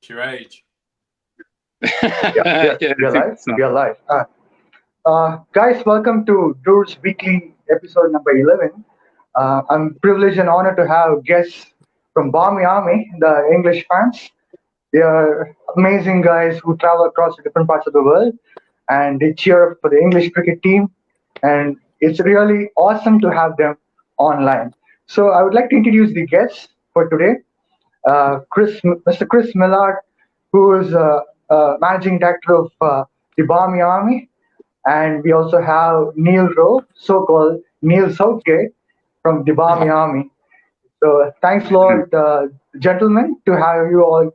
your age. Yeah, you're live. You're live. Guys, welcome to Dour's weekly episode number 11. I'm privileged and honored to have guests from Barmy Army, the English fans. They are amazing guys who travel across the different parts of the world and they cheer for the English cricket team. And it's really awesome to have them online. So I would like to introduce the guests for today. Mr. Chris Millard, who is managing director of the Barmy Army, and we also have Neil Rowe, so-called Neil Southgate from the Barmy Army. So thanks a lot, gentlemen, to have you all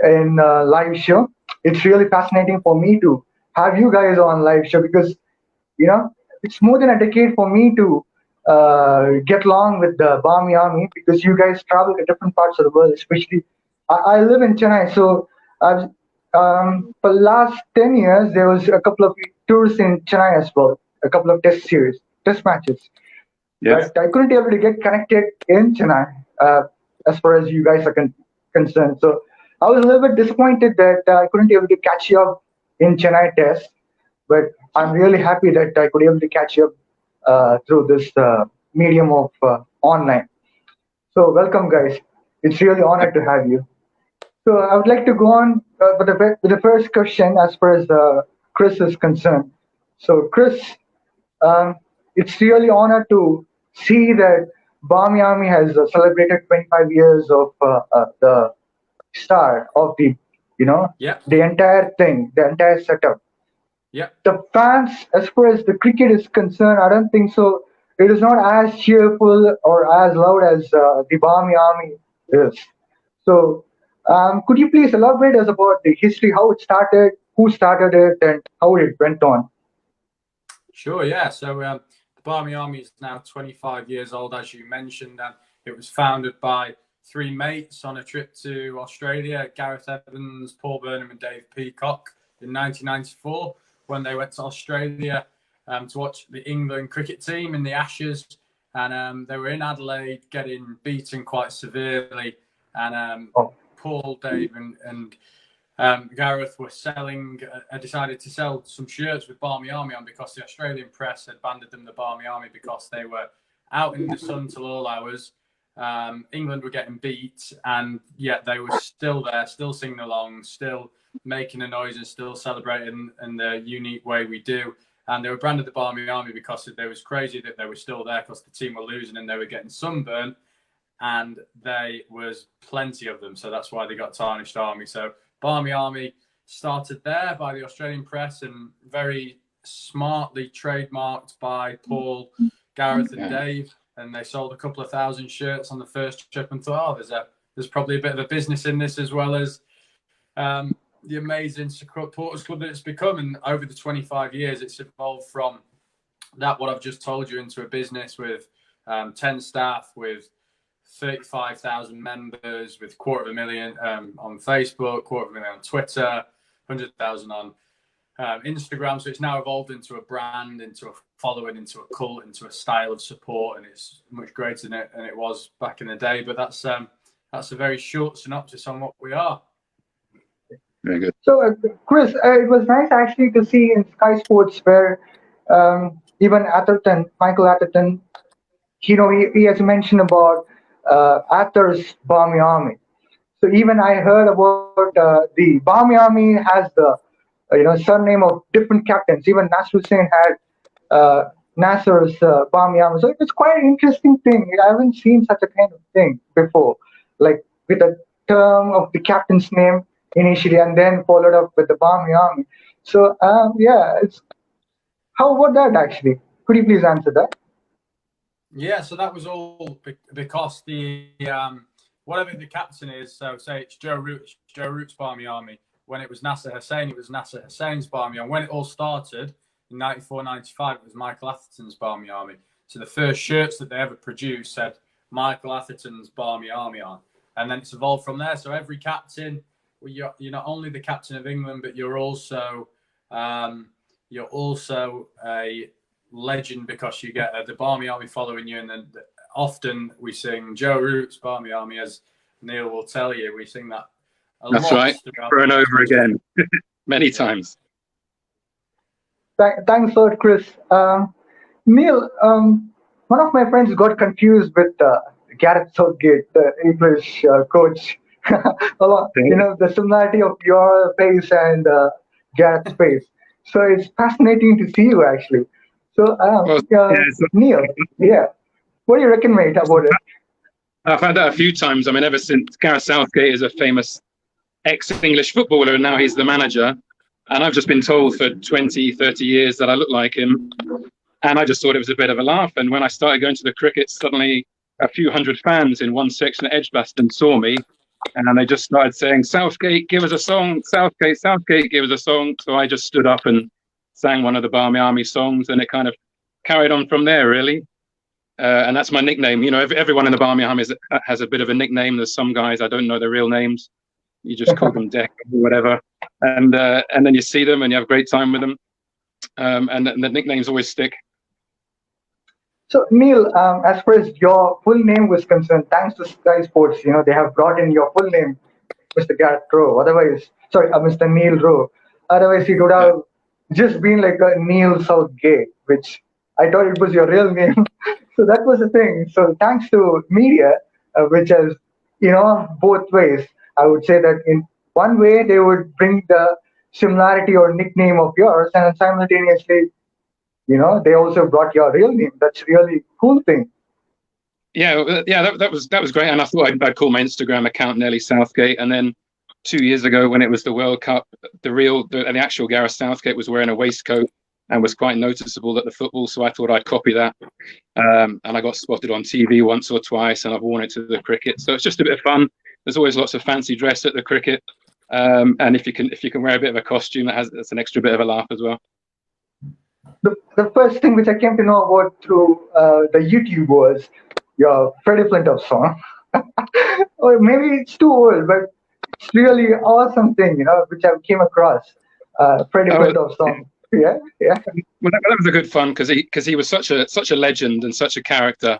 in live show. It's really fascinating for me to have you guys on live show because you know it's more than a decade for me to get along with the Barmy Army because you guys travel to different parts of the world. Especially, I live in Chennai, so I've, for the last 10 years there was a couple of tours in Chennai as well, a couple of test matches. Yes. But I couldn't able to get connected in Chennai as far as you guys are concerned. So I was a little bit disappointed that I couldn't able to catch you up in Chennai test. But I'm really happy that I could able to catch you up through this medium of online. So welcome, guys. It's really honored to have you. So I would like to go on with the first question as far as Chris is concerned. So Chris, it's really honor to see that Barmy Army has celebrated 25 years of the start of the entire thing, the entire setup. Yeah. The fans, as far as the cricket is concerned, I don't think so. It is not as cheerful or as loud as the Barmy Army is. So, could you please elaborate us about the history, how it started, who started it, and how it went on? Sure, yeah. So the Barmy Army is now 25 years old, as you mentioned, and it was founded by three mates on a trip to Australia, Gareth Evans, Paul Burnham and Dave Peacock in 1994 when they went to Australia to watch the England cricket team in the Ashes. And they were in Adelaide getting beaten quite severely. And Paul, Dave and Gareth were decided to sell some shirts with Barmy Army on because the Australian press had banded them the Barmy Army because they were out in the sun till all hours. England were getting beat, and yet they were still there, still singing along, still making a noise, and still celebrating in the unique way we do. And they were branded the Barmy Army because they was crazy that they were still there because the team were losing and they were getting sunburnt, and there was plenty of them, so that's why they got Tarnished Army. So Barmy Army started there by the Australian press and very smartly trademarked by Paul, Gareth and Dave. And they sold a couple of thousand shirts on the first trip and thought, there's probably a bit of a business in this as well as the amazing supporters club that it's become. And over the 25 years, it's evolved from that, what I've just told you, into a business with 10 staff, with 35,000 members, with 250,000 on Facebook, 250,000 on Twitter, 100,000 on Instagram. So it's now evolved into a brand, into a following, into a cult, into a style of support, and it's much greater than it was back in the day. But that's a very short synopsis on what we are. Very good. So, Chris, it was nice actually to see in Sky Sports where even Michael Atherton, he has mentioned about Ather's Barmy Army. So even I heard about the Barmy Army has the surname of different captains. Even Nasser Hussain had Nasser's Barmy Army. So it was quite an interesting thing. I haven't seen such a kind of thing before, like with a term of the captain's name initially and then followed up with the Barmy Army. So it's how about that actually? Could you please answer that? Yeah, so that was all because the whatever the captain is, so say it's Joe Root's Barmy Army. When it was Nasser Hussain, it was Nasser Hussain's Barmy Army. When it all started in 94, 95, it was Michael Atherton's Barmy Army. So the first shirts that they ever produced said Michael Atherton's Barmy Army on. And then it's evolved from there. So every captain, you're not only the captain of England, but you're also a legend because you get the Barmy Army following you. And then often we sing Joe Root's Barmy Army, as Neil will tell you. We sing that That's right. Over and over again, many times. Thanks for it, Chris. Neil, one of my friends got confused with Gareth Southgate, the English coach. A lot, the similarity of your face and Gareth's face. So it's fascinating to see you actually. So, Neil, what do you reckon, mate, about it? I've had that a few times. I mean, ever since Gareth Southgate is a famous ex-English footballer and now he's the manager. And I've just been told for 20, 30 years that I look like him. And I just thought it was a bit of a laugh. And when I started going to the cricket, suddenly a few hundred fans in one section at Edgbaston saw me. And they just started saying, Southgate, give us a song. Southgate, Southgate, give us a song. So I just stood up and sang one of the Barmy Army songs. And it kind of carried on from there, really. And that's my nickname. Everyone in the Barmy Army has a bit of a nickname. There's some guys, I don't know their real names. You just call them Deck or whatever. And then you see them and you have a great time with them. And the nicknames always stick. So, Neil, as far as your full name was concerned, thanks to Sky Sports, they have brought in your full name, Mr. Gareth Rowe. Mr. Neil Rowe. Otherwise, it would have just been like a Neil Southgate, which I thought it was your real name. So that was the thing. So thanks to media, which has, both ways. I would say that in one way they would bring the similarity or nickname of yours, and simultaneously, they also brought your real name. That's really cool thing. Yeah, that was great. And I thought I'd call my Instagram account Nelly Southgate. And then 2 years ago, when it was the World Cup, the actual Gareth Southgate was wearing a waistcoat and was quite noticeable at the football. So I thought I'd copy that. And I got spotted on TV once or twice, and I've worn it to the cricket. So it's just a bit of fun. There's always lots of fancy dress at the cricket, and if you can wear a bit of a costume, that's an extra bit of a laugh as well. The first thing which I came to know about through the YouTube was your Freddie Flintoff song. Or maybe it's too old, but it's really awesome thing, which I came across. Freddie Flintoff song. Yeah. Well, that was a good fun because he was such a legend and such a character.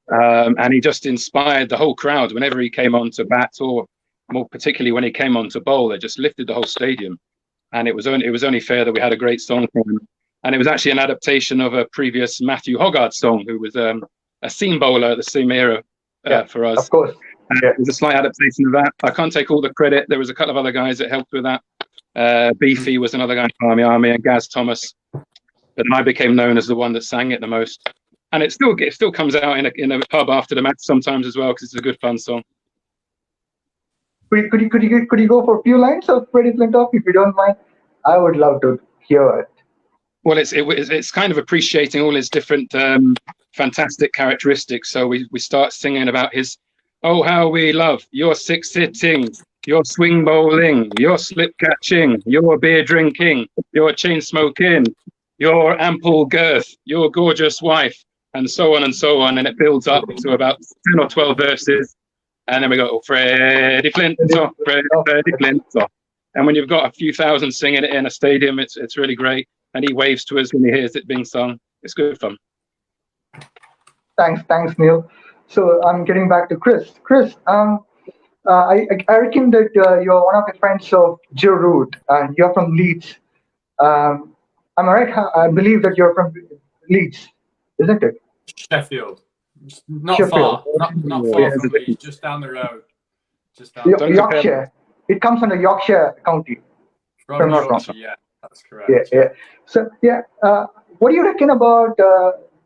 And he just inspired the whole crowd whenever he came on to bat, or more particularly when he came on to bowl. It just lifted the whole stadium, and it was only fair that we had a great song for him. And it was actually an adaptation of a previous Matthew Hoggard song, who was a seam bowler at the same era for us. Of course, it was a slight adaptation of that. I can't take all the credit. There was a couple of other guys that helped with that. Beefy was another guy in Barmy Army, and Gaz Thomas. But then I became known as the one that sang it the most. And it still comes out in a pub after the match sometimes as well, because it's a good fun song. Could you go for a few lines of Freddie Flintoff, if you don't mind? I would love to hear it. Well, it's kind of appreciating all his different fantastic characteristics. So we start singing about his, oh, how we love your six sitting, your swing bowling, your slip catching, your beer drinking, your chain smoking, your ample girth, your gorgeous wife, and so on and so on. And it builds up to about 10 or 12 verses. And then we go, oh, Freddie Flintoff, Freddie Flintoff. And when you've got a few thousand singing it in a stadium, it's really great. And he waves to us when he hears it being sung. It's good fun. Thanks, Neil. So I'm getting back to Chris. Chris, I reckon that you're one of the friends of Joe Root, and you're from Leeds. Am I right? I believe that you're from Leeds, isn't it? Sheffield. Not Sheffield. far. Not far from Leeds, just down the road. Yorkshire. It comes under Yorkshire County. From Yorkshire, yeah, that's correct. Yeah. So, what do you reckon about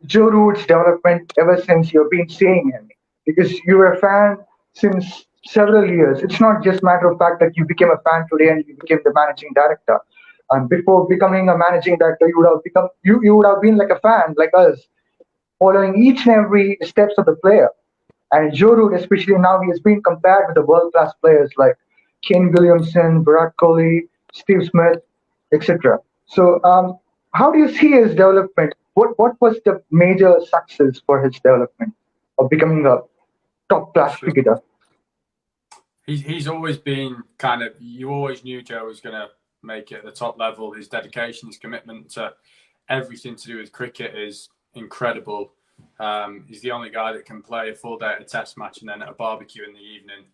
Joe Root's development ever since you've been seeing him? Because you were a fan since several years. It's not just matter of fact that you became a fan today and you became the managing director. And before becoming a managing director, you would have been like a fan, like us, following each and every steps of the player. And Joe Root, especially now, he has been compared with the world-class players like Kane Williamson, Virat Kohli, Steve Smith, etc. So, how do you see his development? What was the major success for his development of becoming a top-class cricketer? He's always been you always knew Joe was going to make it at the top level. His dedication, his commitment to everything to do with cricket is incredible. He's the only guy that can play a full day at a test match and then at a barbecue in the evening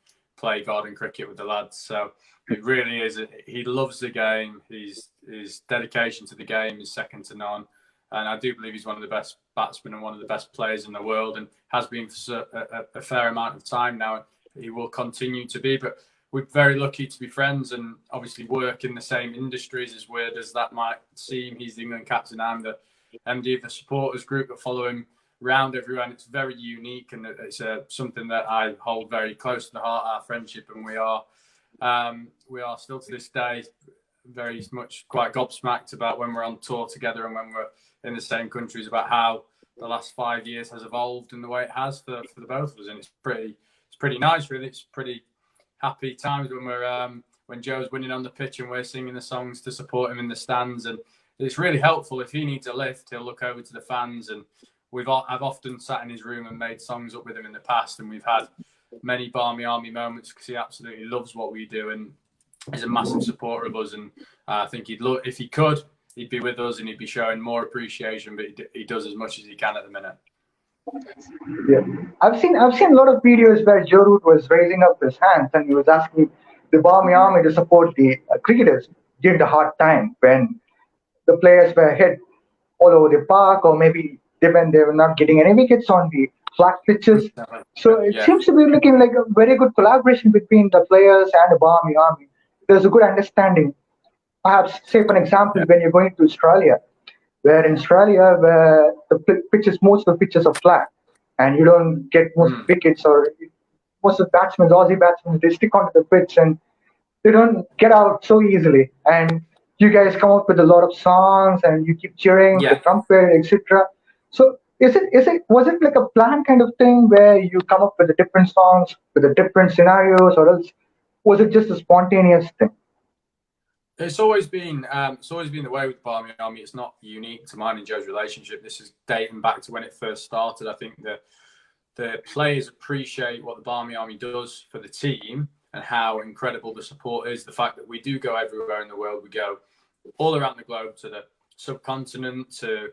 play garden cricket with the lads. So it really is. He loves the game. His dedication to the game is second to none. And I do believe he's one of the best batsmen and one of the best players in the world, and has been for a fair amount of time now. He will continue to be. But we're very lucky to be friends and obviously work in the same industries, as weird as that might seem. He's the England captain. I'm the MD of the supporters group that follow him around everywhere. And it's very unique, and it's something that I hold very close to the heart, our friendship. And we are still to this day very much quite gobsmacked about when we're on tour together and when we're in the same countries, about how the last 5 years has evolved in the way it has for the both of us. And it's pretty nice, really. It's pretty happy times when Joe's winning on the pitch and we're singing the songs to support him in the stands. And it's really helpful. If he needs a lift, he'll look over to the fans. And I've often sat in his room and made songs up with him in the past, and we've had many Barmy Army moments because he absolutely loves what we do and is a massive supporter of us. And I think if he could, he'd be with us and he'd be showing more appreciation, but he does as much as he can at the minute. Yeah, I've seen a lot of videos where Joe Root was raising up his hands and he was asking the Barmy Army to support the cricketers during the hard time when the players were hit all over the park, or maybe when they were not getting any wickets on the flat pitches. So it seems to be looking like a very good collaboration between the players and the Barmy Army. There's a good understanding. Perhaps, say for example, when you're going to Australia, where in Australia, where most of the pitches are flat, and you don't get most wickets, or most of the Aussie batsmen, they stick onto the pitch and they don't get out so easily. And you guys come up with a lot of songs and you keep cheering, the trumpet, etc. So was it like a planned kind of thing where you come up with the different songs with the different scenarios, or else was it just a spontaneous thing? It's always been the way with Barmy Army. It's not unique to mine and Joe's relationship. This is dating back to when it first started. I think the players appreciate what the Barmy Army does for the team and how incredible the support is. The fact that we do go everywhere in the world. We go all around the globe, to the subcontinent, to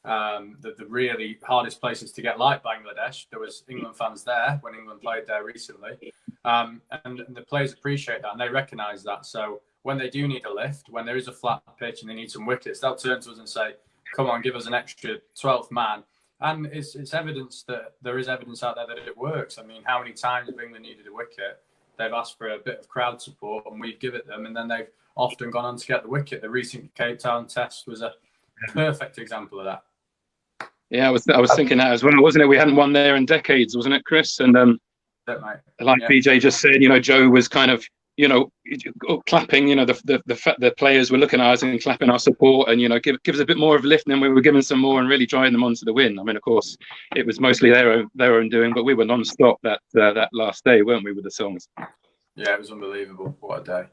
the really hardest places to get, like Bangladesh. There was England fans there when England played there recently. And the players appreciate that and they recognise that. So when they do need a lift, when there is a flat pitch and they need some wickets, they'll turn to us and say, come on, give us an extra 12th man. And it's evidence that there is evidence out there that it works. I mean, how many times have England needed a wicket? They've asked for a bit of crowd support and we give it them, and then they've often gone on to get the wicket. The recent Cape Town test was a perfect example of that. Yeah, I was thinking that as well, wasn't it? We hadn't won there in decades, wasn't it, Chris? And like BJ just said, Joe was kind of, clapping. The players were looking at us and clapping our support, and give us a bit more of a lift. And then we were giving some more and really driving them on to the win. I mean, of course, it was mostly their own doing, but we were non-stop that last day, weren't we, with the songs? Yeah, it was unbelievable. What a day.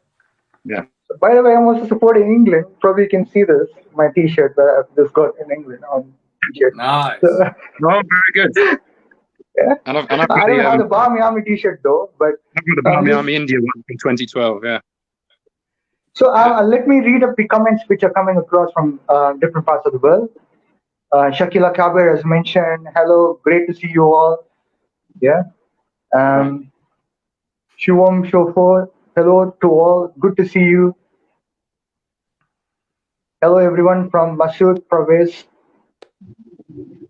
Yeah. By the way, I'm also supporting England. Probably you can see this, my T-shirt that I've just got in England on T-shirt. Nice. So, very good. Yeah. And I've I don't have the Barmy Army T-shirt though, but I've got the Barmy Army India one from 2012. Yeah. So let me read up the comments which are coming across from different parts of the world. Shakila Kabir has mentioned, hello, great to see you all. Yeah. Shivam Shofor, hello to all, good to see you. Hello everyone from Masood Pravez.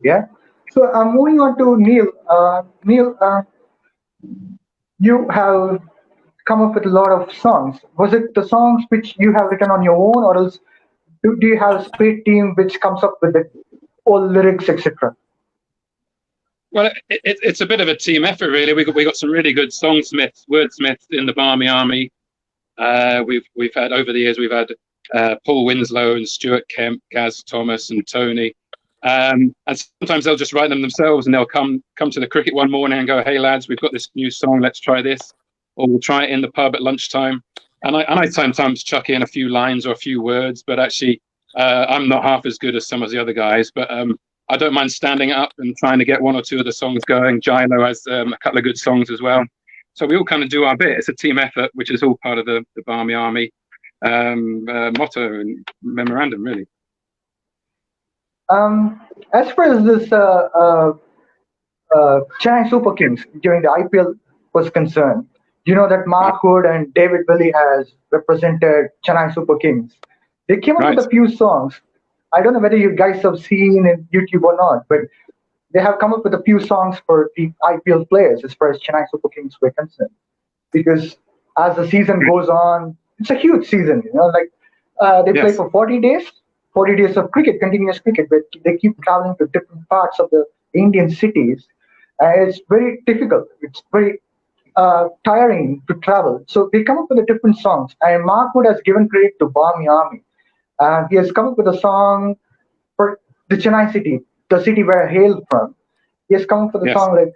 Yeah. So moving on to Neil. Neil, you have come up with a lot of songs. Was it the songs which you have written on your own, or else do you have a great team which comes up with all lyrics, etc.? Well, it's a bit of a team effort, really. We got some really good songsmiths, wordsmiths in the Barmy Army. We've had over the years Paul Winslow and Stuart Kemp, Gaz Thomas and Tony. And sometimes they'll just write them themselves, and they'll come to the cricket one morning and go, "Hey lads, we've got this new song. Let's try this." Or we'll try it in the pub at lunchtime. And I sometimes chuck in a few lines or a few words, but actually I'm not half as good as some of the other guys. But I don't mind standing up and trying to get one or two of the songs going. Gilo has a couple of good songs as well. So we all kind of do our bit. It's a team effort, which is all part of the Barmy Army motto and memorandum, really. As far as this Chennai Super Kings during the IPL was concerned, you know that Mark Wood and David Willie has represented Chennai Super Kings. They came up Right. with a few songs. I don't know whether you guys have seen in YouTube or not, but they have come up with a few songs for the IPL players as far as Chennai Super Kings were concerned. Because as the season goes on, it's a huge season, you know, like they play Yes. for 40 days of cricket, continuous cricket, but they keep traveling to different parts of the Indian cities. And it's very difficult. It's very tiring to travel. So they come up with the different songs. And Mark Wood has given credit to Barmy Army. And he has come up with a song for the Chennai city, the city where I hail from. He has come up with a Yes. song like,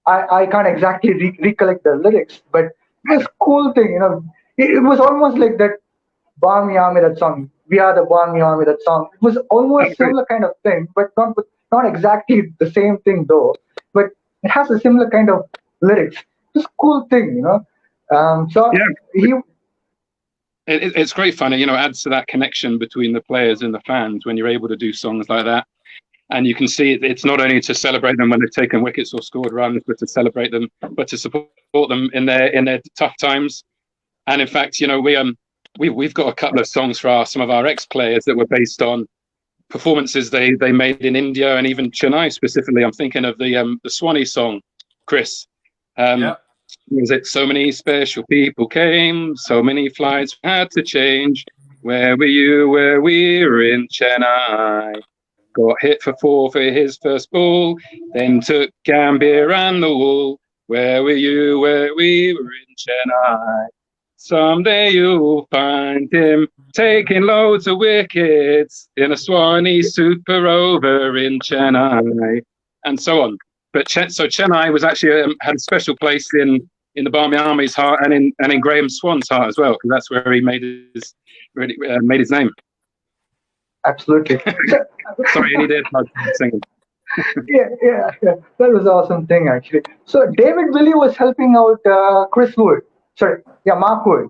I can't exactly recollect the lyrics, but it was a cool thing, you know. It was almost like that Barmy Army, that song. We are the Barmy Army, that song. It was almost Okay. similar kind of thing, but not exactly the same thing though. But it has a similar kind of lyrics. It's a cool thing, you know. So Yeah. he, It's great fun. You know, it adds to that connection between the players and the fans when you're able to do songs like that. And you can see it's not only to celebrate them when they've taken wickets or scored runs, but to celebrate them, but to support them in their tough times. And in fact, you know, we've got a couple of songs for some of our ex-players that were based on performances they made in India and even Chennai specifically. I'm thinking of the Swanee song, Chris. Yeah. Was it so many special people came, so many flights had to change. Where were you? Where we were in Chennai. Got hit for 4 for his first ball, then took Gambia and the wall. Where were you? Where we were in Chennai. Someday you'll find him taking loads of wickets in a Swanee super over in Chennai, and so on. But so Chennai was actually had a special place in the Barmy Army's heart and in Graham Swan's heart as well, because that's where he made his name. absolutely. Sorry, any did singing. Yeah. That was an awesome thing, actually. So David Willie was helping out Mark Wood.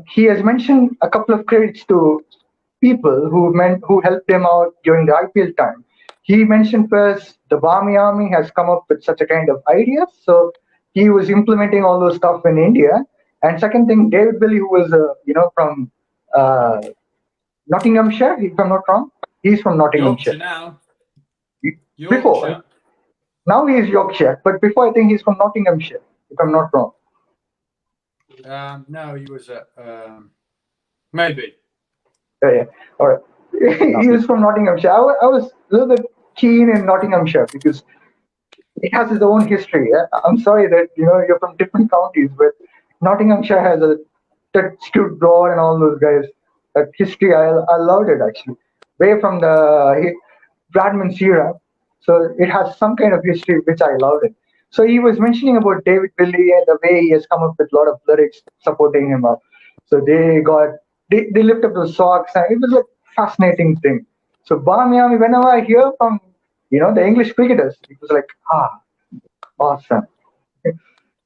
He has mentioned a couple of credits to people who helped him out during the IPL time. He mentioned first the Barmy Army has come up with such a kind of idea, so he was implementing all those stuff in India. And second thing, David Willie, who was from Nottinghamshire, if I'm not wrong, he's from Nottinghamshire. Yorkshire now. Before, Yorkshire. now he is Yorkshire, but before I think he's from Nottinghamshire, if I'm not wrong. No, he was at maybe. Yeah. All right. He was from Nottinghamshire. I was a little bit keen in Nottinghamshire because it has its own history. Yeah? I'm sorry that you're from different counties, but Nottinghamshire has that Stu Broad and all those guys. That history, I loved it actually. Way from the Bradman's era, so it has some kind of history which I loved it. So he was mentioning about David Willie and the way he has come up with a lot of lyrics supporting him up. So they lift up those socks, and it was a fascinating thing. So Barmy Army, whenever I hear from the English cricketers, it was like awesome.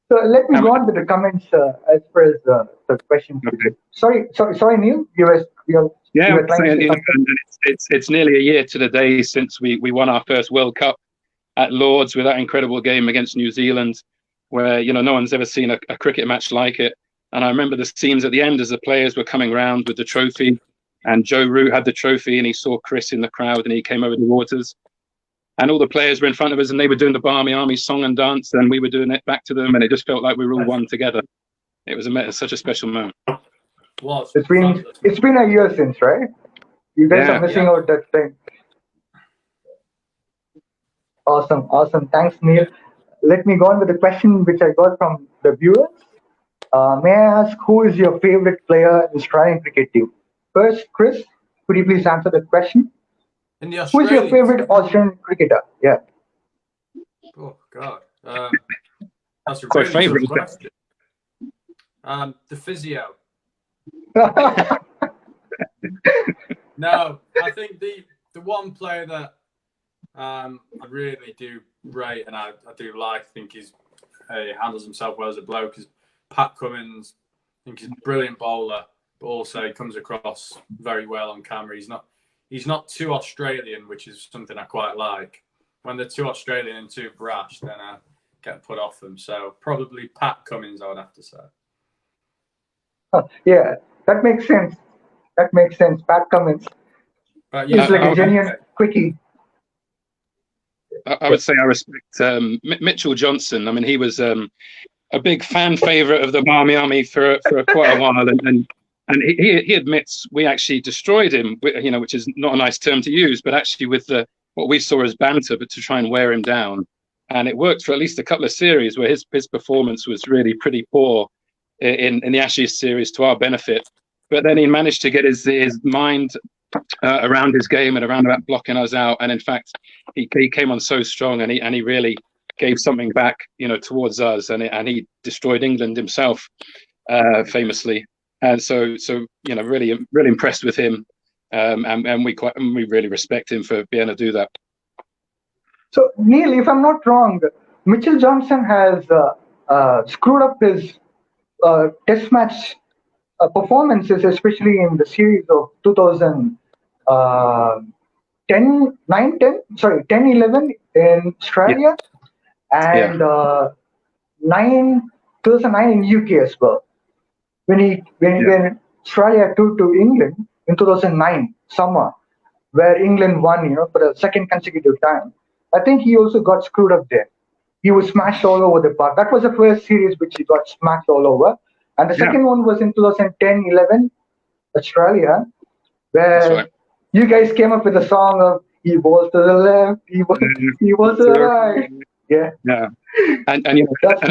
So let me go on with the comments as far as the questions. Okay. Sorry, Neil. You were trying to say something. It's nearly a year to the day since we won our first World Cup at Lords with that incredible game against New Zealand, where no one's ever seen a cricket match like it. And I remember the scenes at the end as the players were coming round with the trophy, and Joe Root had the trophy, and he saw Chris in the crowd, and he came over the waters, and all the players were in front of us, and they were doing the Barmy Army song and dance, and we were doing it back to them, and it just felt like we were all one together. It was such a special moment. It's been a year since, right? You guys are missing out that thing. Awesome. Thanks, Neil. Let me go on with the question which I got from the viewers. May I ask, who is your favorite player in the Australian cricket team? First, Chris, could you please answer that question? Who is your favorite Australian cricketer? Yeah. Oh God, that's a really good question. The physio. No, I think the one player that I really do rate and I do like, think he handles himself well as a bloke, is Pat Cummins. I think he's a brilliant bowler, but also he comes across very well on camera. He's not too Australian, which is something I quite like. When they're too Australian and too brash, then get put off them. So probably Pat Cummins, I would have to say. Yeah, that makes sense. That makes sense. Pat Cummins But is yeah, like a genuine quickie. I would say I respect Mitchell Johnson. I mean, he was a big fan favorite of the Barmy Army for quite a while, and he admits we actually destroyed him, you know, which is not a nice term to use, but actually with what we saw as banter, but to try and wear him down. And it worked for at least a couple of series where his performance was really pretty poor in the Ashes series to our benefit. But then he managed to get his mind around his game and around about blocking us out. And in fact, he came on so strong, and he really gave something back, you know, towards us. And he destroyed England himself, famously. And so you know, really impressed with him, and we really respect him for being able to do that. So Neil, if I'm not wrong, Mitchell Johnson has screwed up his test match performances, especially in the series of 10-11 in Australia, and 2009 in UK as well. When Australia toured to England in 2009 summer, where England won, you know, for the second consecutive time. I think he also got screwed up there. He was smashed all over the park. That was the first series which he got smashed all over. And the second one was in 2010-11 Australia, where you guys came up with a song of "He was to the left, he was to the right." Yeah. And you know, at the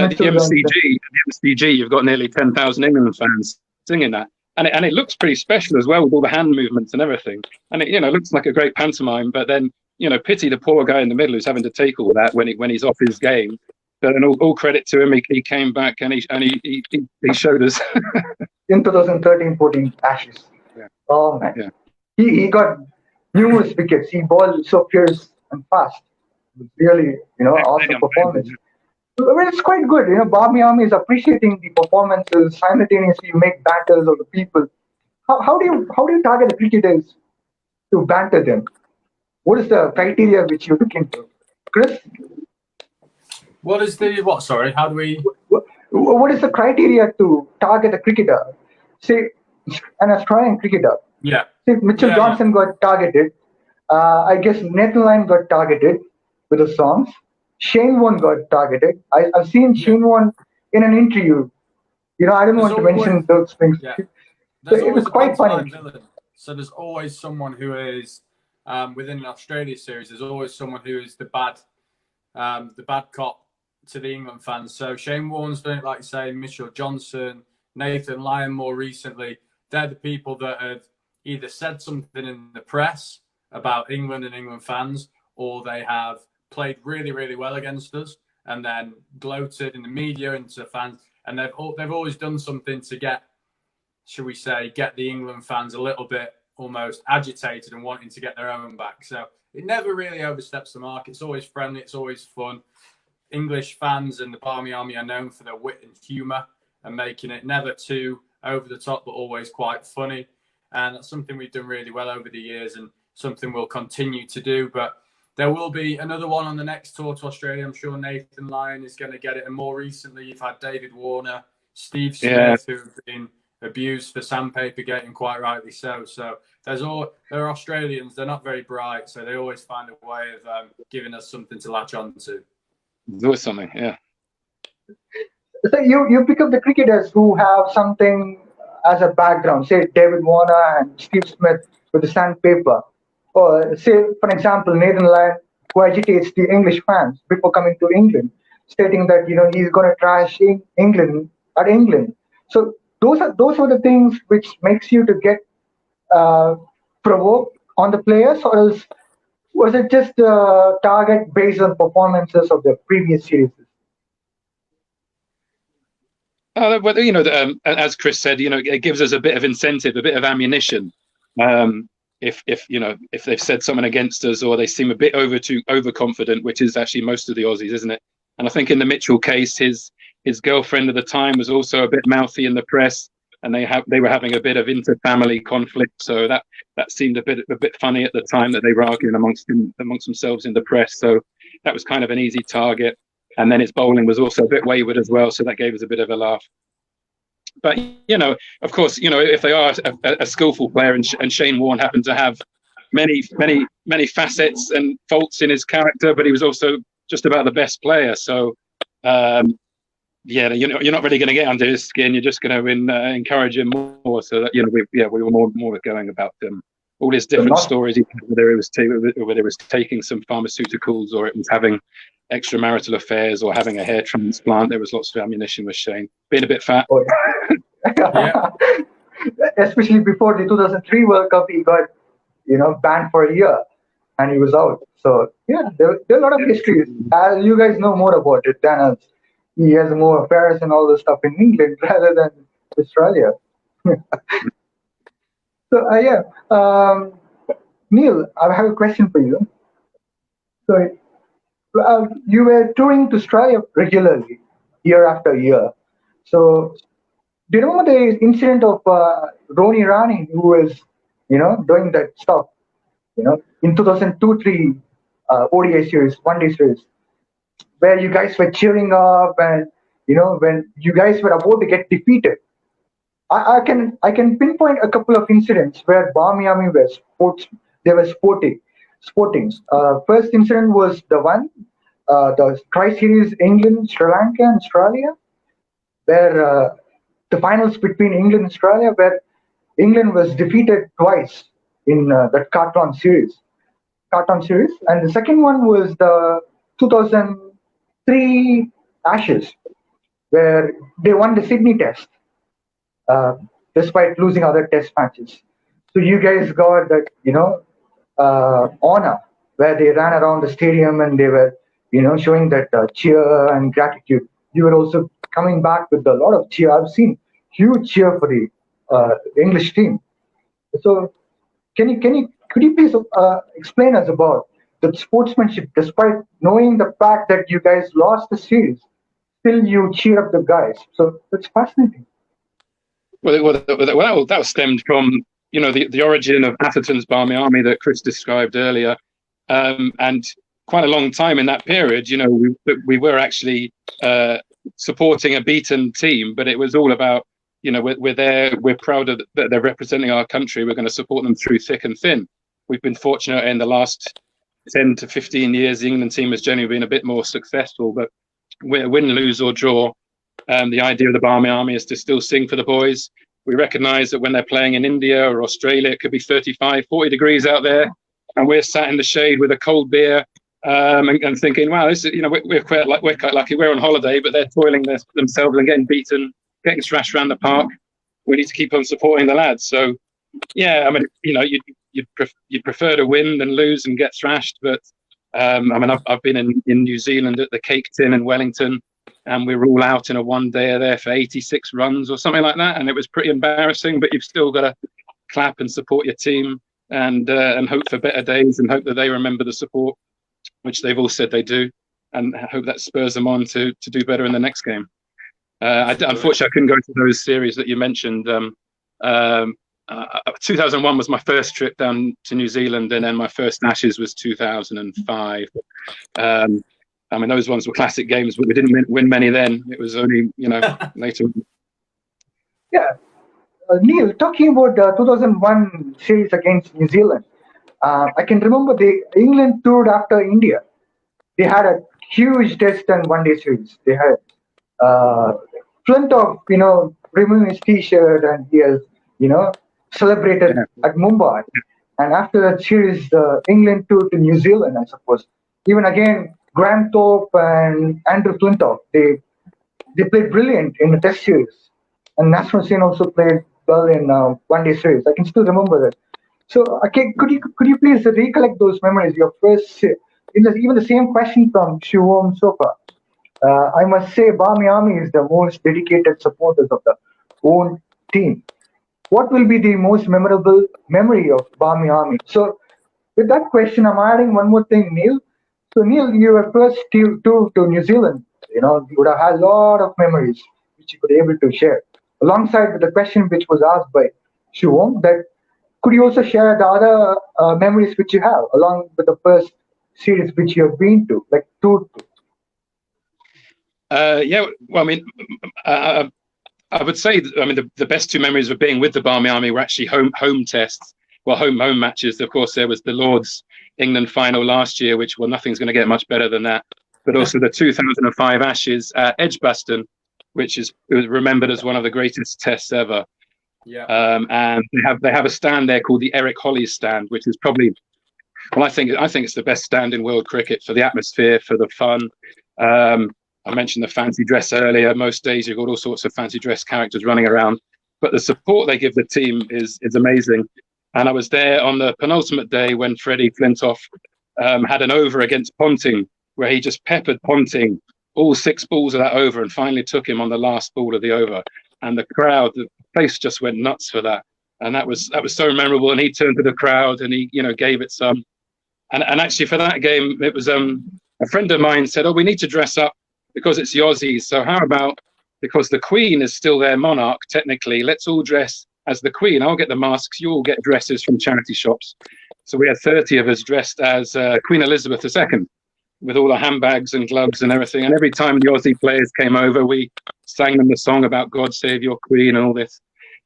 MCG, you've got nearly 10,000 England fans singing that, and it looks pretty special as well with all the hand movements and everything. And it, you know, looks like a great pantomime. But then, you know, pity the poor guy in the middle who's having to take all that when he's off his game. But then all credit to him, he came back and he showed us. In 2013-14 Ashes. Yeah. Oh man. Yeah. He got numerous wickets. He bowled so fierce and fast. Really, you know, awesome performance. Well, it's quite good. You know, Barmy Army is appreciating the performances, simultaneously make banters of the people. How do you target the cricketers to banter them? What is the criteria which you look into, Chris? What is the what? Sorry, how do we? What is the criteria to target a cricketer? Say an Australian cricketer. Yeah. Say Mitchell Johnson got targeted. I guess Nathan Lyon got targeted with the songs. Shane Warne got targeted. I've seen Shane Warne in an interview. You know, I don't want to mention those things. Yeah. So it was quite funny. So there's always someone who is within an Australia series. There's always someone who is the bad cop to the England fans. So Shane Warne's done it, like you say. Mitchell Johnson, Nathan Lyon, more recently. They're the people that have either said something in the press about England and England fans, or they have played really, really well against us and then gloated in the media and to fans. And they've always done something to get the England fans a little bit almost agitated and wanting to get their own back. So it never really oversteps the mark. It's always friendly. It's always fun. English fans and the Barmy Army are known for their wit and humour and making it never too over the top, but always quite funny. And that's something we've done really well over the years and something we'll continue to do. But there will be another one on the next tour to Australia. I'm sure Nathan Lyon is going to get it. And more recently, you've had David Warner, Steve Smith, who have been abused for sandpaper gate, and quite rightly so. So they're Australians. They're not very bright, so they always find a way of giving us something to latch on to. Do something, yeah. So you pick up the cricketers who have something as a background, say David Warner and Steve Smith with the sandpaper, or say, for example, Nathan Lyon, who agitates the English fans before coming to England, stating that, you know, he's going to trash England at England. So those are the things which makes you to get provoked on the players, or else was it just a target based on performances of the previous series? Well, you know, as Chris said, you know, it gives us a bit of incentive, a bit of ammunition. If they've said something against us, or they seem a bit overconfident, which is actually most of the Aussies, isn't it? And I think in the Mitchell case, his girlfriend at the time was also a bit mouthy in the press, and they were having a bit of inter-family conflict. So that seemed a bit funny at the time, that they were arguing amongst themselves in the press. So that was kind of an easy target. And then its bowling was also a bit wayward as well, so that gave us a bit of a laugh. But, of course, if they are a skillful player, and Shane Warne happened to have many facets and faults in his character, but he was also just about the best player. So, you're not really going to get under his skin. You're just going to encourage him more. So that we were more going about all his different stories, whether it was taking some pharmaceuticals or it was having extramarital affairs or having a hair transplant. There was lots of ammunition with Shane being a bit fat. Oh, yeah. Especially before the 2003 World Cup, he got banned for a year and he was out. So yeah, there are a lot of histories. You guys know more about it than us. He has more affairs and all this stuff in England rather than Australia. So Neil, I have a question for you. So you were touring to Australia regularly, year after year. So do you remember the incident of Rowe Rani, who was, doing that stuff, in 2002-3 ODI series, one-day series, where you guys were cheering up and, when you guys were about to get defeated? I can pinpoint a couple of incidents where Barmy Army were sporting. First incident was the tri-series England, Sri Lanka, and Australia, where the finals between England and Australia, where England was defeated twice in that carton series. And the second one was the 2003 Ashes, where they won the Sydney Test, despite losing other Test matches. So you guys got that, honor, where they ran around the stadium and they were, showing that cheer and gratitude. You were also coming back with a lot of cheer. I've seen huge cheer for the English team. So could you please explain us about the sportsmanship, despite knowing the fact that you guys lost the series, still you cheer up the guys? So that's fascinating. Well, that stemmed from the origin of Atherton's Barmy Army that Chris described earlier, and quite a long time in that period. We were actually supporting a beaten team, but it was all about we're there, we're proud that they're representing our country. We're going to support them through thick and thin. We've been fortunate in the last 10 to 15 years. The England team has generally been a bit more successful, but win, lose or draw, the idea of the Barmy Army is to still sing for the boys. We recognise that when they're playing in India or Australia, it could be 35, 40 degrees out there, and we're sat in the shade with a cold beer and thinking, wow, this is, we're quite lucky. We're on holiday, but they're toiling themselves and getting beaten, getting thrashed around the park. We need to keep on supporting the lads. So, yeah, I mean, you'd prefer to win than lose and get thrashed. But I've been in New Zealand at the Cake Tin in Wellington, and we were all out in a one-dayer there for 86 runs or something like that, and it was pretty embarrassing. But you've still got to clap and support your team and hope for better days and hope that they remember the support, which they've all said they do, and hope that spurs them on to do better in the next game. Unfortunately, I couldn't go to those series that you mentioned. 2001 was my first trip down to New Zealand, and then my first Ashes was 2005. I mean, those ones were classic games, but we didn't win many then. It was only, later. Yeah. Neil, talking about the 2001 series against New Zealand, I can remember England toured after India. They had a huge test and one-day series. They had Flintoff, removing his T-shirt, and he has, celebrated at Mumbai. And after that series, England toured to New Zealand, I suppose. Even again, Grant Thorpe and Andrew Flintoff, they played brilliant in the test series. And National Sen also played well in one-day series. I can still remember that. So, could you please recollect those memories? Your first, even the same question from Shivom Sofa. I must say, Barmy Army is the most dedicated supporters of the own team. What will be the most memorable memory of Barmy Army? So, with that question, I'm adding one more thing, Neil. So, Neil, you were first to New Zealand. You would have had a lot of memories which you could be able to share. Alongside with the question which was asked by Shivom, that could you also share the other memories which you have along with the first series which you have been to, like toured to? Yeah, well, I mean, I would say, I mean, the best two memories of being with the Barmy Army were actually home tests, well, home matches. Of course, there was the Lord's England final last year, which, well, nothing's going to get much better than that. But also the 2005 Ashes at Edgbaston, which is remembered as one of the greatest tests ever. Yeah. And they have a stand there called the Eric Hollies stand, which is probably, well, I think it's the best stand in world cricket for the atmosphere, for the fun. I mentioned the fancy dress earlier. Most days you've got all sorts of fancy dress characters running around, but the support they give the team is amazing. And I was there on the penultimate day when Freddie Flintoff had an over against Ponting, where he just peppered Ponting all 6 balls of that over and finally took him on the last ball of the over. And the crowd, the place just went nuts for that. And that was so memorable. And he turned to the crowd and he, gave it some. And actually for that game, it was a friend of mine said, "Oh, we need to dress up because it's the Aussies. So how about, because the Queen is still their monarch, technically, let's all dress as the Queen. I'll get the masks, you all get dresses from charity shops." So we had 30 of us dressed as Queen Elizabeth II with all the handbags and gloves and everything. And every time the Aussie players came over, we sang them the song about God Save Your Queen and all this.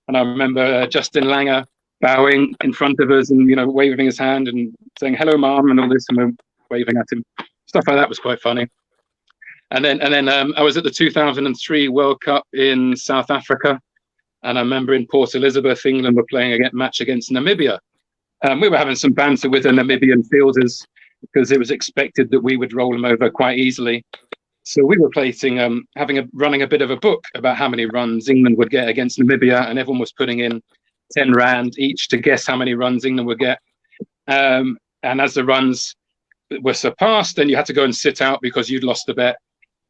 And I remember Justin Langer bowing in front of us and, waving his hand and saying, "Hello, Mom," and all this, and we're waving at him. Stuff like that was quite funny. And then I was at the 2003 World Cup in South Africa, and I remember in Port Elizabeth, England were playing a match against Namibia. We were having some banter with the Namibian fielders because it was expected that we would roll them over quite easily. So we were running a bit of a book about how many runs England would get against Namibia, and everyone was putting in 10 rand each to guess how many runs England would get. And as the runs were surpassed, then you had to go and sit out because you'd lost the bet.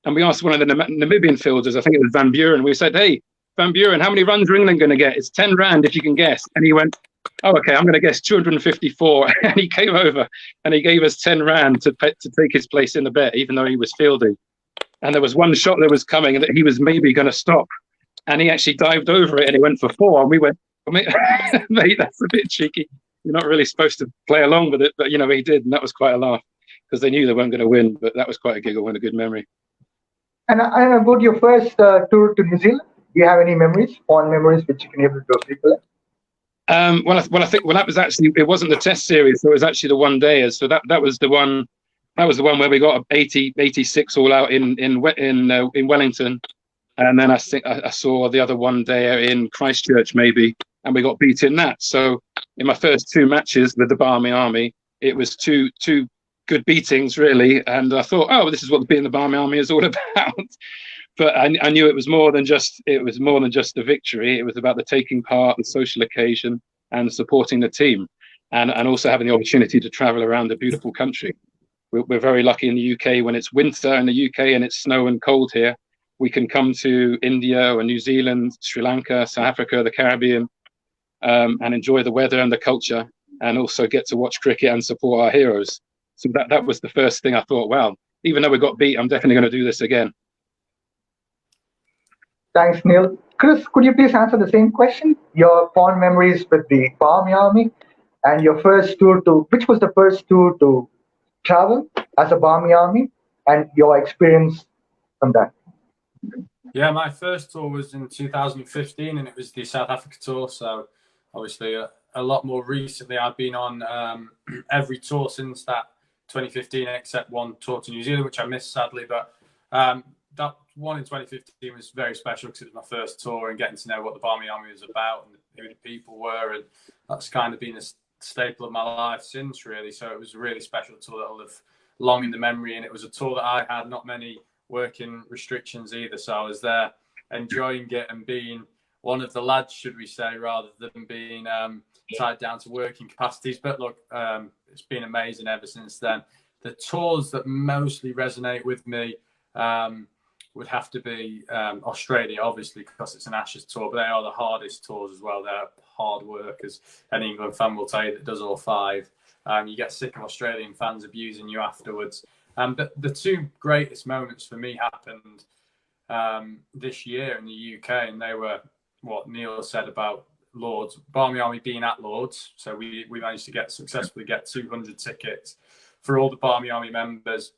And we asked one of the Namibian fielders, I think it was Van Buren, we said, "Hey, Van Buren, how many runs are England going to get? It's 10 rand if you can guess." And he went, "Oh, okay, I'm going to guess 254. And he came over and he gave us 10 rand to take his place in the bet, even though he was fielding. And there was one shot that was coming that he was maybe going to stop. And he actually dived over it and he went for 4. And we went, "Mate, that's a bit cheeky. You're not really supposed to play along with it." But, he did. And that was quite a laugh because they knew they weren't going to win. But that was quite a giggle and a good memory. And about your first tour to New Zealand, do you have any memories, fond memories, which you can able to recollect? Well, I think that was actually, it wasn't the test series, so it was actually the one day. So that was the one. That was the one where we got 86 all out in Wellington, and then I think I saw the other one day in Christchurch maybe, and we got beat in that. So in my first 2 matches with the Barmy Army, it was two good beatings really, and I thought, oh, this is what being the Barmy Army is all about. But I knew it was more than just the victory. It was about the taking part, the social occasion, and supporting the team, and also having the opportunity to travel around a beautiful country. We're very lucky in the UK when it's winter in the UK and it's snow and cold here. We can come to India or New Zealand, Sri Lanka, South Africa, the Caribbean, and enjoy the weather and the culture, and also get to watch cricket and support our heroes. So that was the first thing I thought, wow, even though we got beat, I'm definitely going to do this again. Thanks, Neil. Chris, could you please answer the same question? Your fond memories with the Barmy Army and your first tour which was the first tour to travel as a Barmy Army and your experience from that? Yeah, my first tour was in 2015 and it was the South Africa tour. So obviously a lot more recently, I've been on every tour since that 2015, except one tour to New Zealand, which I missed sadly. But that one in 2015 was very special because it was my first tour and getting to know what the Barmy Army was about and who the people were. And that's kind of been a staple of my life since, really. So it was a really special tour that will live long in the memory. And it was a tour that I had not many working restrictions either. So I was there enjoying it and being one of the lads, should we say, rather than being tied down to working capacities. But look, it's been amazing ever since then. The tours that mostly resonate with me would have to be Australia, obviously, because it's an Ashes tour, but they are the hardest tours as well. They're hard work, as any England fan will tell you that does all 5. You get sick of Australian fans abusing you afterwards. But the 2 greatest moments for me happened this year in the UK, and they were what Neil said about Lords, Barmy Army being at Lords. So we managed to successfully get 200 tickets for all the Barmy Army members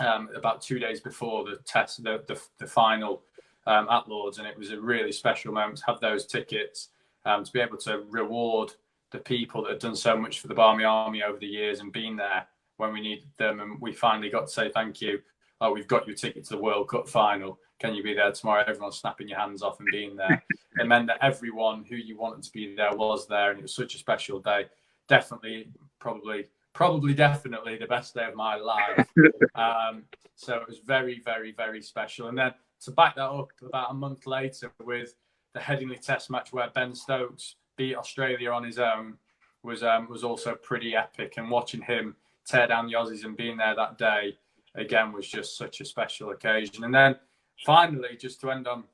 about 2 days before the test, the final at Lords, and it was a really special moment to have those tickets, to be able to reward the people that had done so much for the Barmy Army over the years and been there when we needed them, and we finally got to say thank you. Oh, we've got your ticket to the World Cup final. Can you be there tomorrow? Everyone's snapping your hands off and being there. It meant that everyone who you wanted to be there was there, and it was such a special day. Definitely, definitely the best day of my life. So it was very, very, very special. And then to back that up about a month later with the Headingley Test match where Ben Stokes beat Australia on his own was also pretty epic. And watching him tear down the Aussies and being there that day again was just such a special occasion. And then finally, just to end on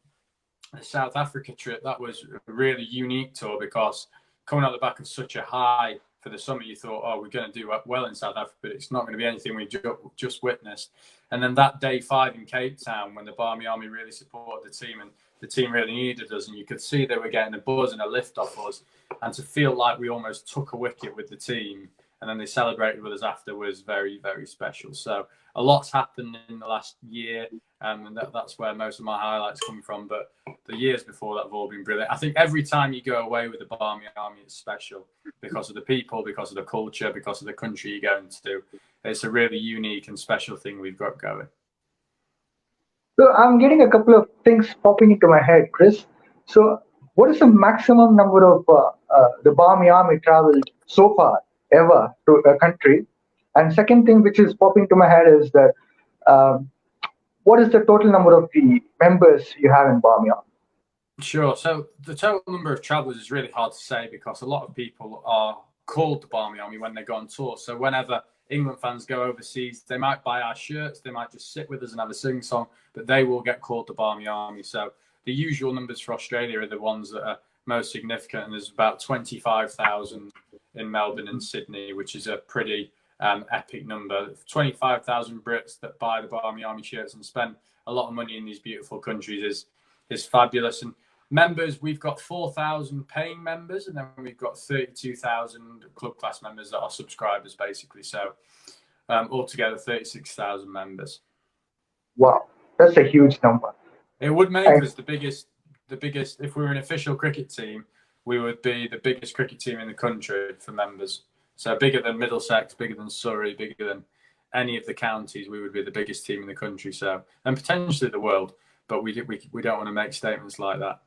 the South Africa trip, that was a really unique tour because coming out the back of such a high for the summer, you thought, oh, we're going to do well in South Africa, but it's not going to be anything we just witnessed. And then that day 5 in Cape Town, when the Barmy Army really supported the team and the team really needed us, and you could see they were getting a buzz and a lift off us, and to feel like we almost took a wicket with the team and then they celebrated with us after was very, very special. So a lot's happened in the last year, and that's where most of my highlights come from. But the years before that have all been brilliant. I think every time you go away with the Barmy Army, it's special because of the people, because of the culture, because of the country you're going to. It's a really unique and special thing we've got going. So I'm getting a couple of things popping into my head, Chris. So what is the maximum number of the Barmy Army traveled so far ever to a country? And second thing which is popping to my head is that what is the total number of the members you have in Barmy Army? Sure. So the total number of travellers is really hard to say because a lot of people are called the Barmy Army when they go on tour. So whenever England fans go overseas, they might buy our shirts, they might just sit with us and have a sing-song, but they will get called the Barmy Army. So the usual numbers for Australia are the ones that are most significant, and there's about 25,000 in Melbourne and Sydney, which is a pretty epic number. 25,000 Brits that buy the Barmy Army shirts and spend a lot of money in these beautiful countries is fabulous. And members, we've got 4,000 paying members, and then we've got 32,000 club class members that are subscribers, basically. So altogether, 36,000 members. Wow, that's a huge number. It would make us the biggest. If we were an official cricket team, we would be the biggest cricket team in the country for members. So bigger than Middlesex, bigger than Surrey, bigger than any of the counties. We would be the biggest team in the country. So, and potentially the world. But we don't want to make statements like that.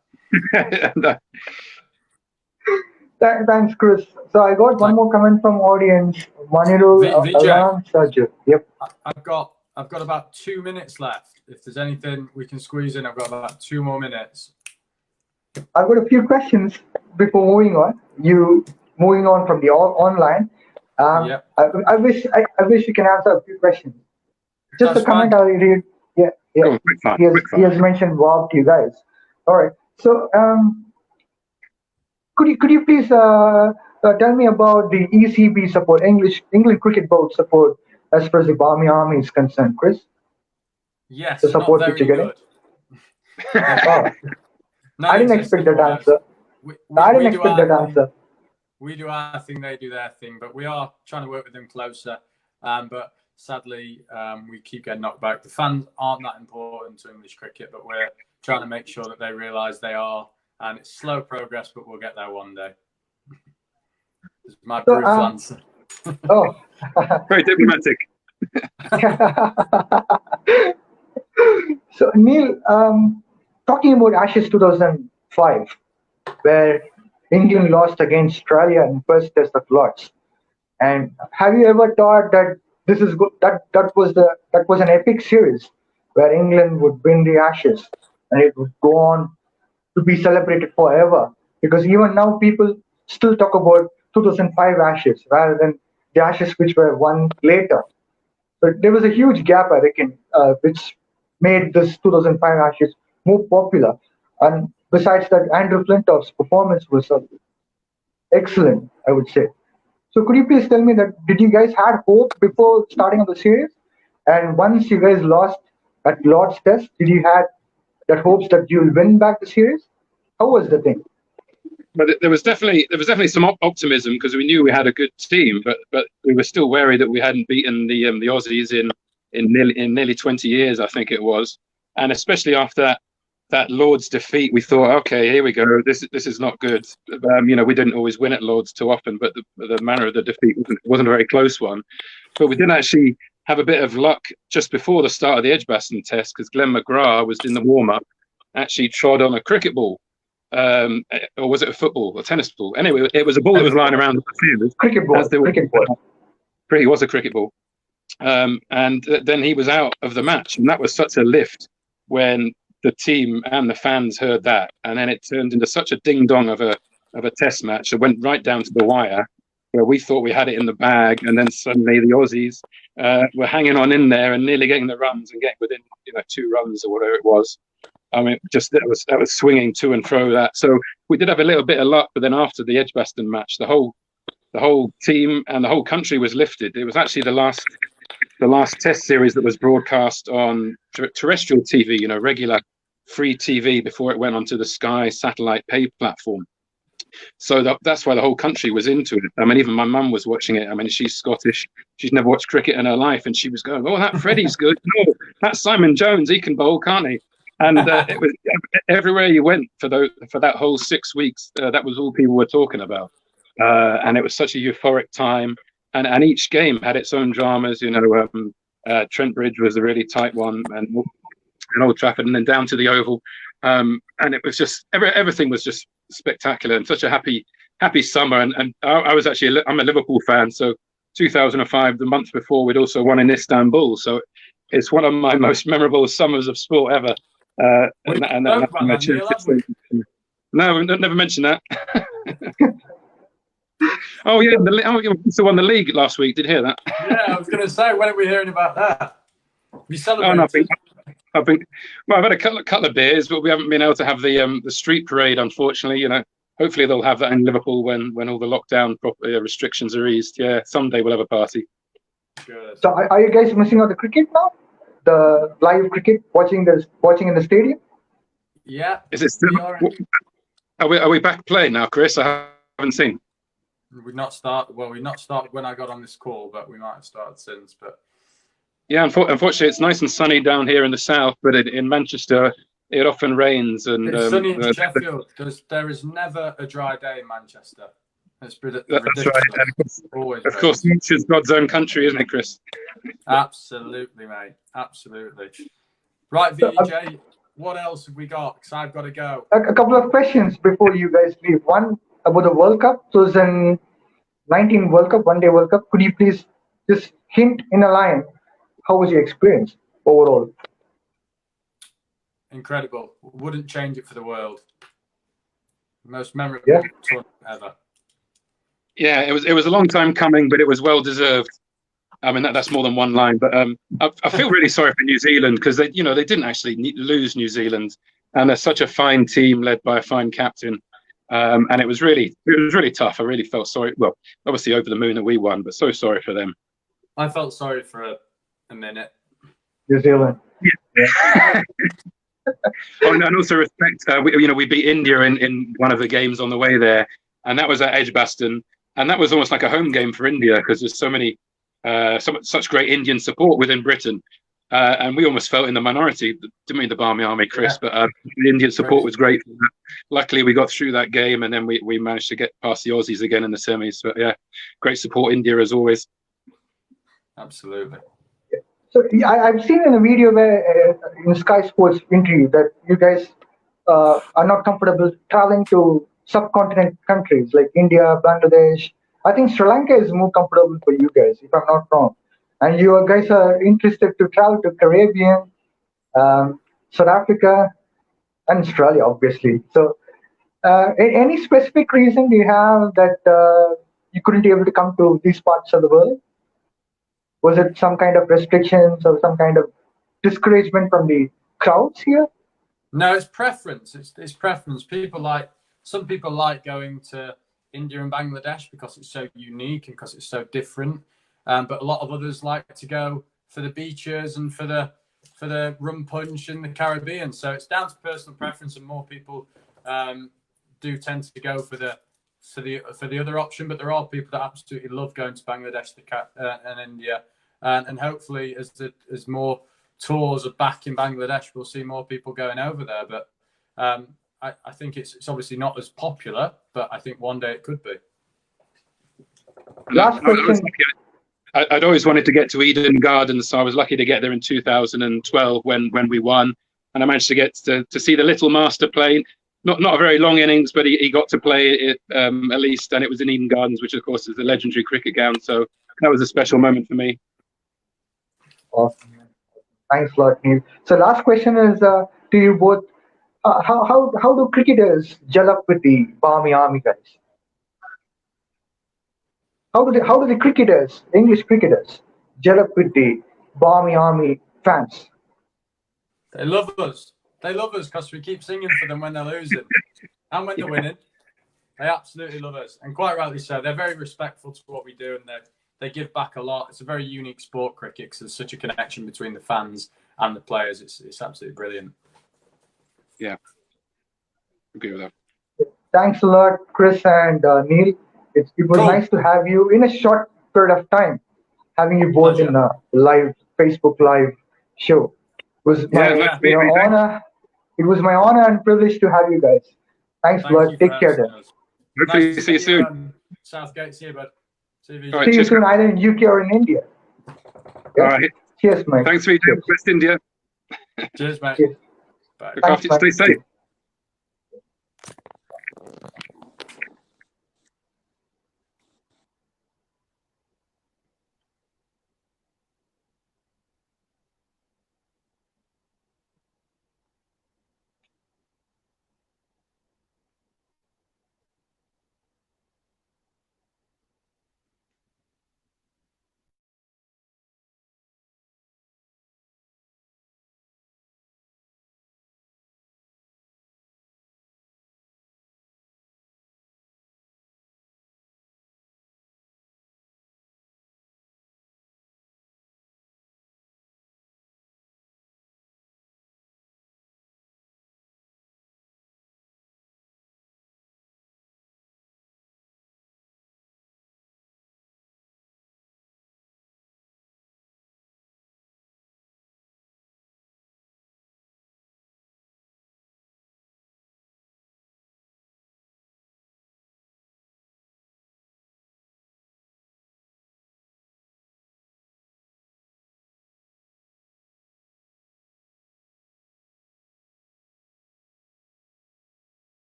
Thanks, Chris. So I got one more comment from audience. Vijay. Yep. I've got about 2 minutes left. If there's anything we can squeeze in, I've got about 2 more minutes. I've got a few questions before moving on. Moving on from the online. Yep. I wish you can answer a few questions. Just a comment I'll read. Yeah. Oh, he has mentioned wow to you guys. All right. So could you please tell me about the ECB support, England Cricket Board support, as far as the Barmy Army is concerned, Chris? Yes. The support that you're getting. I didn't expect that answer. I didn't expect that answer. We do our thing, they do their thing, but we are trying to work with them closer. But sadly, we keep getting knocked back. The fans aren't that important to English cricket, but we're trying to make sure that they realise they are. And it's slow progress, but we'll get there one day. This is my brutal answer. Oh, very diplomatic. So Neil, talking about Ashes 2005, where England lost against Australia in first test of Lords, and have you ever thought that this is good? That was an epic series where England would win the Ashes and it would go on to be celebrated forever? Because even now people still talk about 2005 Ashes rather than the Ashes which were won later. But there was a huge gap, I reckon, which made this 2005 Ashes more popular. And besides that, Andrew Flintoff's performance was excellent, I would say. So could you please tell me that did you guys had hope before starting of the series? And once you guys lost at Lord's Test, did you had that hopes that you'll win back the series? How was the thing? But there was definitely some optimism because we knew we had a good team, but we were still wary that we hadn't beaten the Aussies in in nearly 20 years, I think it was. And especially after that Lord's defeat, we thought, okay, here we go. This is not good. We didn't always win at Lord's too often, but the manner of the defeat wasn't a very close one. But we did actually have a bit of luck just before the start of the Edgbaston test, because Glenn McGrath was in the warm-up, actually trod on a cricket ball. Or was it a football or tennis ball? Anyway, it was a ball that was lying around the field. Cricket ball. It was a cricket ball. And then he was out of the match. And that was such a lift when the team and the fans heard that. And then it turned into such a ding-dong of a test match. It went right down to the wire, where we thought we had it in the bag. And then suddenly the Aussies were hanging on in there and nearly getting the runs and getting within 2 runs or whatever it was. I mean, just that was swinging to and fro that. So we did have a little bit of luck, but then after the Edgbaston match, the whole team and the whole country was lifted. It was actually the last test series that was broadcast on terrestrial TV, regular free TV, before it went onto the Sky satellite pay platform. So that's why the whole country was into it. I mean, even my mum was watching it. I mean, she's Scottish. She's never watched cricket in her life, and she was going, "Oh, that Freddie's good. No, that's Simon Jones. He can bowl, can't he?" And it was everywhere you went for that whole 6 weeks. That was all people were talking about, and it was such a euphoric time. And each game had its own dramas. Trent Bridge was a really tight one, and Old Trafford, and then down to the Oval. And it was just everything was just spectacular, and such a happy summer. And I was actually I'm a Liverpool fan, so 2005, the month before, we'd also won in Istanbul. So it's one of my most memorable summers of sport ever. No, never mentioned that. Oh yeah, we also won the league last week. Did you hear that? Yeah, I was going to say, when are we hearing about that? You celebrated? I've had a couple of beers, but we haven't been able to have the street parade, unfortunately. Hopefully they'll have that in Liverpool when all the lockdown restrictions are eased. Yeah, someday we'll have a party. Good. So are you guys missing out the cricket now? The live cricket, watching in the stadium? Yeah. Is it still? Are we back playing now, Chris? I haven't seen. We've not started. Well, we've not started when I got on this call, but we might have started since. But yeah, unfortunately, it's nice and sunny down here in the south, but in Manchester, it often rains. And it's sunny in Sheffield. There is never a dry day in Manchester. It's ridiculous. That's right. Of course, Manchester's God's own country, isn't it, Chris? Absolutely, mate. Absolutely. Right, VJ, what else have we got? Because I've got to go. A couple of questions before you guys leave. One about the World Cup. 2019 World Cup, one-day World Cup. Could you please just hint in a line, how was your experience overall? Incredible. Wouldn't change it for the world. Most memorable tournament ever. Yeah, it was a long time coming, but it was well deserved. I mean, that's more than one line, but I feel really sorry for New Zealand, because they didn't actually lose New Zealand, and they're such a fine team led by a fine captain, and it was really tough. I really felt sorry. Well, obviously over the moon that we won, but so sorry for them. I felt sorry for a minute. New Zealand. Yeah. And also respect. We beat India in one of the games on the way there, and that was at Edgbaston. And that was almost like a home game for India, because there's so many, such great Indian support within Britain. And we almost felt in the minority. Didn't mean the Barmy Army, Chris, but the Indian support was great. Luckily, we got through that game, and then we managed to get past the Aussies again in the semis. But yeah, great support, India, as always. Absolutely. So I've seen in a video where in Sky Sports interview that you guys are not comfortable traveling to subcontinent countries like India, Bangladesh. I think Sri Lanka is more comfortable for you guys, if I'm not wrong. And you guys are interested to travel to Caribbean, South Africa, and Australia, obviously. So any specific reason do you have that you couldn't be able to come to these parts of the world? Was it some kind of restrictions or some kind of discouragement from the crowds here? No, it's preference. It's preference. Some people like going to India and Bangladesh because it's so unique and because it's so different. But a lot of others like to go for the beaches and for the rum punch in the Caribbean. So it's down to personal preference, and more people do tend to go for the other option. But there are people that absolutely love going to Bangladesh and India. and hopefully as more tours are back in Bangladesh, we'll see more people going over there. But I think it's obviously not as popular, but I think one day it could be. Last question. I'd always wanted to get to Eden Gardens, so I was lucky to get there in 2012 when we won, and I managed to get to see the little master play. Not a very long innings, but he got to play it at least, and it was in Eden Gardens, which of course is the legendary cricket ground. So that was a special moment for me. Awesome. Thanks a lot, Neil. So last question is to you both. How do cricketers gel up with the Barmy Army guys? How do the cricketers, English cricketers, gel up with the Barmy Army fans? They love us. They love us because we keep singing for them when they're losing and when they're winning. They absolutely love us, and quite rightly so. They're very respectful to what we do, and they give back a lot. It's a very unique sport, cricket, because there's such a connection between the fans and the players. It's absolutely brilliant. Yeah, agree with that. Thanks a lot, Chris and Neil. It was nice to have you in a short period of time, having you both in a live Facebook Live show. It was my honor. It was my honor and privilege to have you guys. Thanks a lot. Take care then. Hopefully see you soon. Southgate, see you, bud. See you soon, either in UK or in India. Yeah? All right. Cheers, mate. Thanks for your West India. Cheers, mate. Cheers. Bye. Look after you. Stay safe.